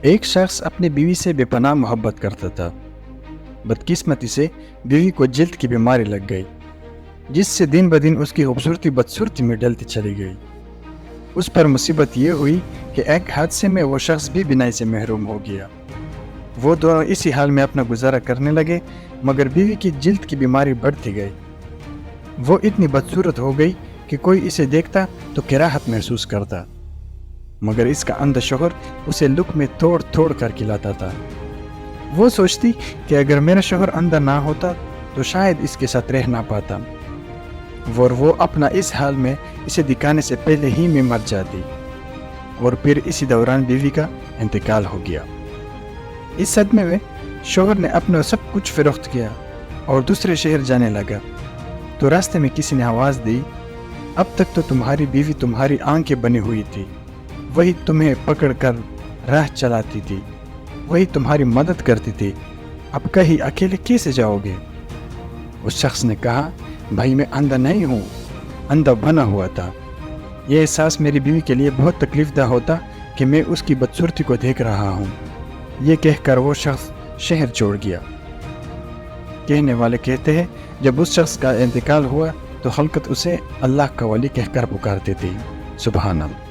ایک شخص اپنی بیوی سے بے پناہ محبت کرتا تھا۔ بدقسمتی سے بیوی کو جلد کی بیماری لگ گئی، جس سے دن بدن اس کی خوبصورتی بدصورتی میں ڈلتی چلی گئی۔ اس پر مصیبت یہ ہوئی کہ ایک حادثے میں وہ شخص بھی بینائی سے محروم ہو گیا۔ وہ دونوں اسی حال میں اپنا گزارا کرنے لگے، مگر بیوی کی جلد کی بیماری بڑھتی گئی۔ وہ اتنی بدصورت ہو گئی کہ کوئی اسے دیکھتا تو کراہت محسوس کرتا، مگر اس کا اندھا شوہر اسے لک میں توڑ توڑ کر کھلاتا تھا۔ وہ سوچتی کہ اگر میرا شوہر اندھا نہ ہوتا تو شاید اس کے ساتھ رہ نہ پاتا، اور وہ اپنا اس حال میں اسے دکھانے سے پہلے ہی میں مر جاتی، اور پھر اسی دوران بیوی کا انتقال ہو گیا۔ اس صدمے میں شوہر نے اپنا سب کچھ فروخت کیا اور دوسرے شہر جانے لگا، تو راستے میں کسی نے آواز دی، اب تک تو تمہاری بیوی تمہاری آنکھیں بنی ہوئی تھی، وہی تمہیں پکڑ کر راہ چلاتی تھی، وہی تمہاری مدد کرتی تھی، اب کہیں اکیلے کیسے جاؤ گے؟ اس شخص نے کہا، بھائی میں اندھا نہیں ہوں، اندھا بنا ہوا تھا۔ یہ احساس میری بیوی کے لیے بہت تکلیف دہ ہوتا کہ میں اس کی بدصورتی کو دیکھ رہا ہوں۔ یہ کہہ کر وہ شخص شہر چھوڑ گیا۔ کہنے والے کہتے ہیں، جب اس شخص کا انتقال ہوا تو خلقت اسے اللہ کا ولی کہہ کر پکارتے تھے۔ سبحان اللہ۔